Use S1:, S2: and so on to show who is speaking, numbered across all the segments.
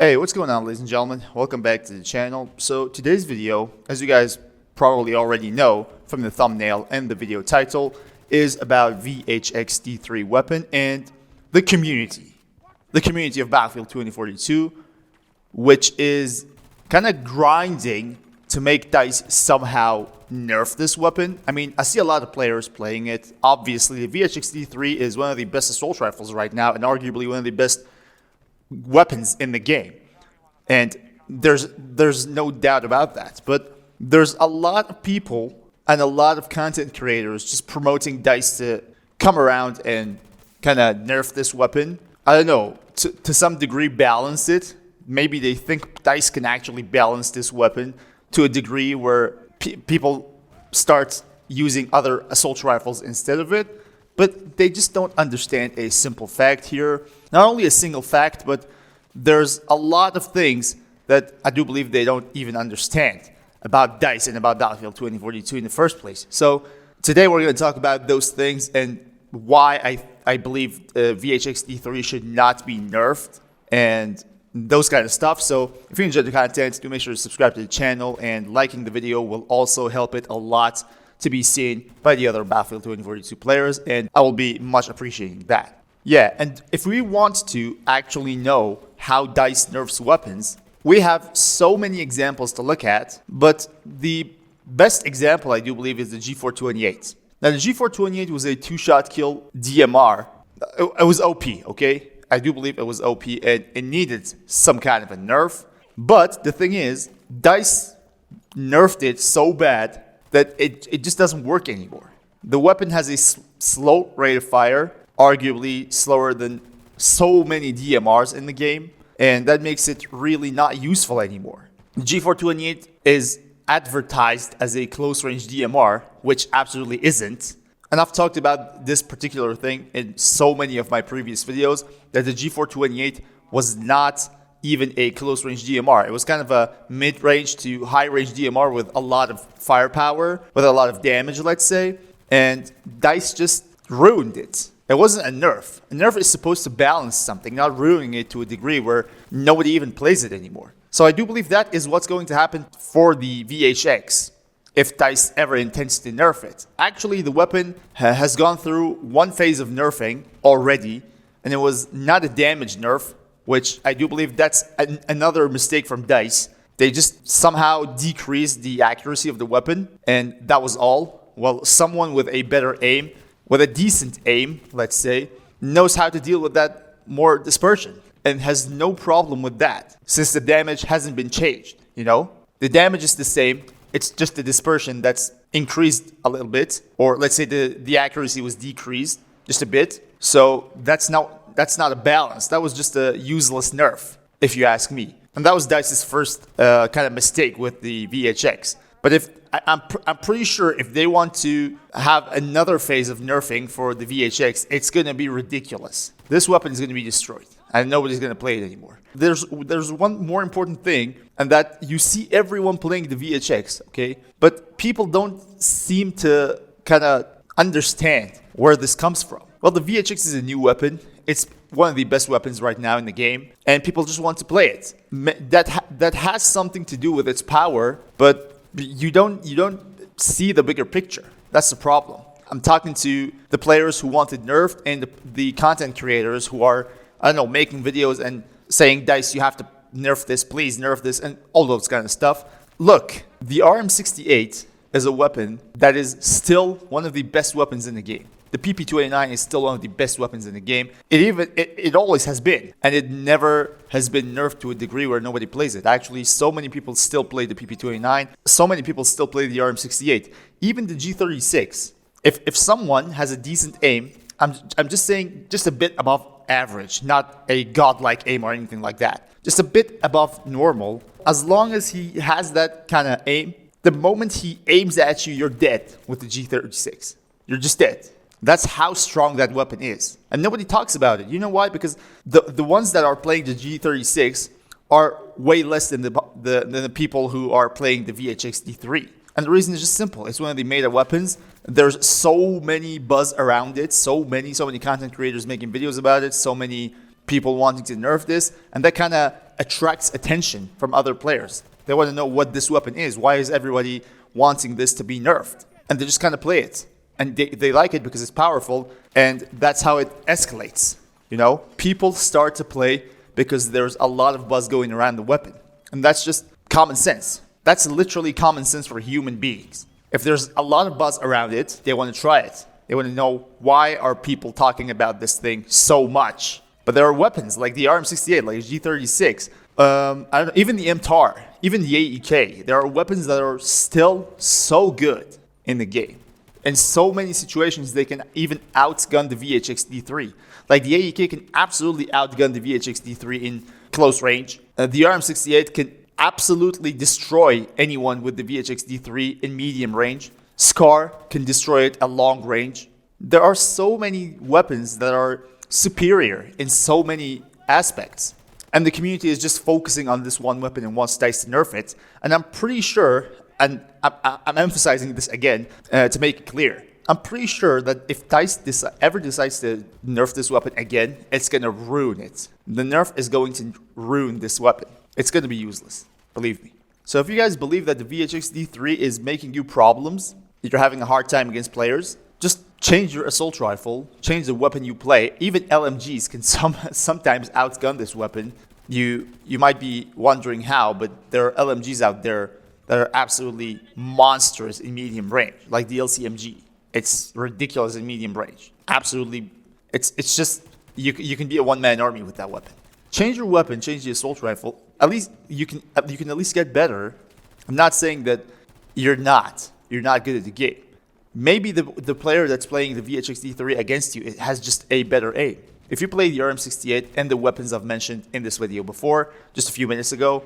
S1: Hey, what's going on, ladies and gentlemen? Welcome back to the channel. So today's video, as you guys probably already know from the thumbnail and the video title, is about VHX-D3 weapon and the community. The community of Battlefield 2042, which is kind of grinding to make DICE somehow nerf this weapon. I mean, I see a lot of players playing it. Obviously, the VHX-D3 is one of the best assault rifles right now and arguably one of the best weapons in the game, and there's no doubt about that. But there's a lot of people and a lot of content creators just promoting DICE to come around and kind of nerf this weapon. I don't know, to some degree balance it. Maybe they think DICE can actually balance this weapon to a degree where people start using other assault rifles instead of it. But they just don't understand a simple fact here. Not only a single fact, but there's a lot of things that I do believe they don't even understand about DICE and about Battlefield 2042 in the first place. So today we're going to talk about those things and why I believe VHX-D3 should not be nerfed and those kind of stuff. So if you enjoyed the content, do make sure to subscribe to the channel, and liking the video will also help it a lot to be seen by the other Battlefield 2042 players, and I will be much appreciating that. Yeah, and if we want to actually know how DICE nerfs weapons, we have so many examples to look at, but the best example I do believe is the G428. Now the G428 was a two-shot kill DMR. It was OP, okay? I do believe it was OP and it needed some kind of a nerf, but the thing is, DICE nerfed it so bad that it just doesn't work anymore. The weapon has a slow rate of fire, arguably slower than so many DMRs in the game, and that makes it really not useful anymore. The G428 is advertised as a close-range DMR, which absolutely isn't. And I've talked about this particular thing in so many of my previous videos, that the G428 was not even a close-range DMR. It was kind of a mid-range to high-range DMR with a lot of firepower, with a lot of damage, let's say, and DICE just ruined it. It wasn't a nerf. A nerf is supposed to balance something, not ruining it to a degree where nobody even plays it anymore. So I do believe that is what's going to happen for the VHX if DICE ever intends to nerf it. Actually, the weapon has gone through one phase of nerfing already, and it was not a damage nerf, which I do believe that's another mistake from DICE. They just somehow decreased the accuracy of the weapon, and that was all. Well, someone with a better aim, with a decent aim, let's say, knows how to deal with that more dispersion and has no problem with that, since the damage hasn't been changed, you know? The damage is the same, it's just the dispersion that's increased a little bit, or let's say the accuracy was decreased just a bit. So that's not a balance. That was just a useless nerf, if you ask me. And that was DICE's first kind of mistake with the VHX. But I'm pretty sure if they want to have another phase of nerfing for the VHX, it's going to be ridiculous. This weapon is going to be destroyed, and nobody's going to play it anymore. There's one more important thing, and that you see everyone playing the VHX, okay? But people don't seem to kind of understand where this comes from. Well, the VHX is a new weapon. It's one of the best weapons right now in the game, and people just want to play it. That has something to do with its power, but you don't see the bigger picture. That's the problem. I'm talking to the players who want it nerfed and the content creators who are, I don't know, making videos and saying, DICE, you have to nerf this, please nerf this, and all those kind of stuff. Look, the RM68 is a weapon that is still one of the best weapons in the game. The PP289 is still one of the best weapons in the game. It always has been, and it never has been nerfed to a degree where nobody plays it. Actually, so many people still play the PP289. So many people still play the RM68. Even the G36. If someone has a decent aim, I'm just saying just a bit above average, not a godlike aim or anything like that. Just a bit above normal. As long as he has that kind of aim, the moment he aims at you, you're dead with the G36. You're just dead. That's how strong that weapon is. And nobody talks about it. You know why? Because the ones that are playing the G36 are way less than the people who are playing the VHX-D3. And the reason is just simple. It's one of the meta weapons. There's so many buzz around it, so many content creators making videos about it, so many people wanting to nerf this, and that kind of attracts attention from other players. They want to know what this weapon is. Why is everybody wanting this to be nerfed? And they just kind of play it. And they like it because it's powerful, and that's how it escalates. You know, people start to play because there's a lot of buzz going around the weapon. And that's just common sense. That's literally common sense for human beings. If there's a lot of buzz around it, they want to try it. They want to know, why are people talking about this thing so much? But there are weapons like the RM68, like G36, even the MTAR, even the AEK. There are weapons that are still so good in the game. In so many situations, they can even outgun the VHX-D3. Like the AEK can absolutely outgun the VHX-D3 in close range. The RM68 can absolutely destroy anyone with the VHX-D3 in medium range. SCAR can destroy it at long range. There are so many weapons that are superior in so many aspects. And the community is just focusing on this one weapon and wants DICE to nerf it. And I'm pretty sure, and I'm emphasizing this again to make it clear, I'm pretty sure that if DICE ever decides to nerf this weapon again, it's going to ruin it. The nerf is going to ruin this weapon. It's going to be useless, believe me. So if you guys believe that the VHX-D3 is making you problems, you're having a hard time against players, just change your assault rifle, change the weapon you play. Even LMGs can sometimes outgun this weapon. You might be wondering how, but there are LMGs out there that are absolutely monstrous in medium range, like the LCMG. It's ridiculous in medium range. Absolutely, it's just, you can be a one-man army with that weapon. Change your weapon, change the assault rifle. At least you can at least get better. I'm not saying that you're not good at the game. Maybe the player that's playing the VHX-D3 against you, it has just a better aim. If you play the RM68 and the weapons I've mentioned in this video before, just a few minutes ago,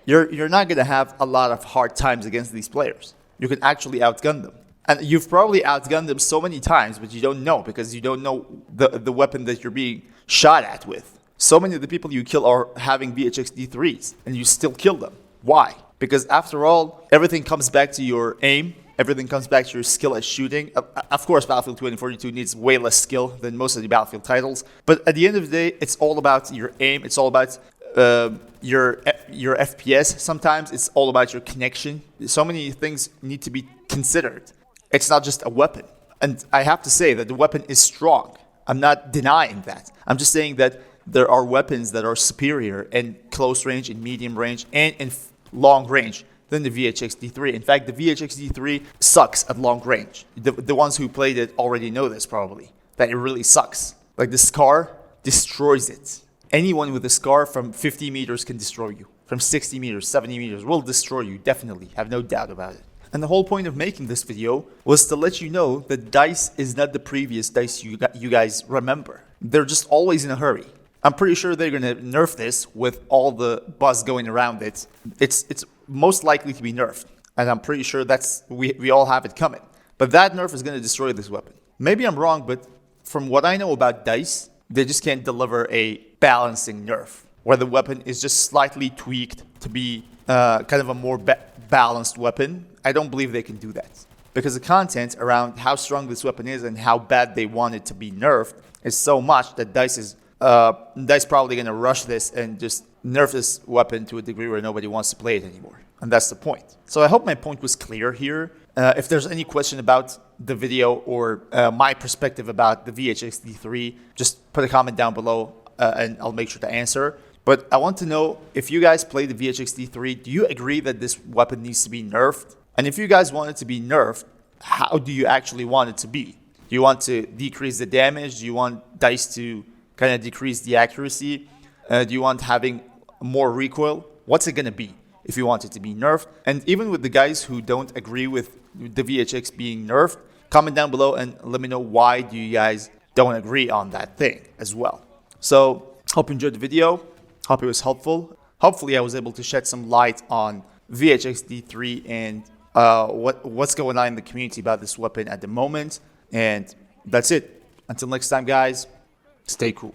S1: you're not going to have a lot of hard times against these players. You can actually outgun them. And you've probably outgunned them so many times, but you don't know because you don't know the weapon that you're being shot at with. So many of the people you kill are having VHX-D3s, and you still kill them. Why? Because after all, everything comes back to your aim. Everything comes back to your skill at shooting. Of course, Battlefield 2042 needs way less skill than most of the Battlefield titles. But at the end of the day, it's all about your aim. It's all about your FPS. Sometimes it's all about your connection. So many things need to be considered. It's not just a weapon. And I have to say that the weapon is strong. I'm not denying that. I'm just saying that there are weapons that are superior in close range, in medium range, and in long range than the VHX-D3. In fact, the VHX-D3 sucks at long range. The ones who played it already know this probably, that it really sucks. Like the SCAR destroys it. Anyone with a SCAR from 50 meters can destroy you. From 60 meters, 70 meters will destroy you, definitely. Have no doubt about it. And the whole point of making this video was to let you know that DICE is not the previous DICE you guys remember. They're just always in a hurry. I'm pretty sure they're going to nerf this with all the buzz going around it. It's most likely to be nerfed. And I'm pretty sure we all have it coming. But that nerf is going to destroy this weapon. Maybe I'm wrong, but from what I know about DICE, they just can't deliver a balancing nerf, where the weapon is just slightly tweaked to be kind of a more balanced weapon. I don't believe they can do that. Because the content around how strong this weapon is and how bad they want it to be nerfed is so much that DICE probably going to rush this and just nerf this weapon to a degree where nobody wants to play it anymore. And that's the point. So I hope my point was clear here. If there's any question about the video or my perspective about the VHX-D3, just put a comment down below and I'll make sure to answer. But I want to know, if you guys play the VHX-D3, do you agree that this weapon needs to be nerfed? And if you guys want it to be nerfed, how do you actually want it to be? Do you want to decrease the damage? Do you want DICE to kind of decrease the accuracy? Do you want having more recoil? What's it going to be if you want it to be nerfed? And even with the guys who don't agree with the VHX being nerfed, comment down below and let me know why do you guys don't agree on that thing as well. So hope you enjoyed the video. Hope it was helpful. Hopefully I was able to shed some light on VHX-D3 and what's going on in the community about this weapon at the moment. And that's it. Until next time, guys, stay cool.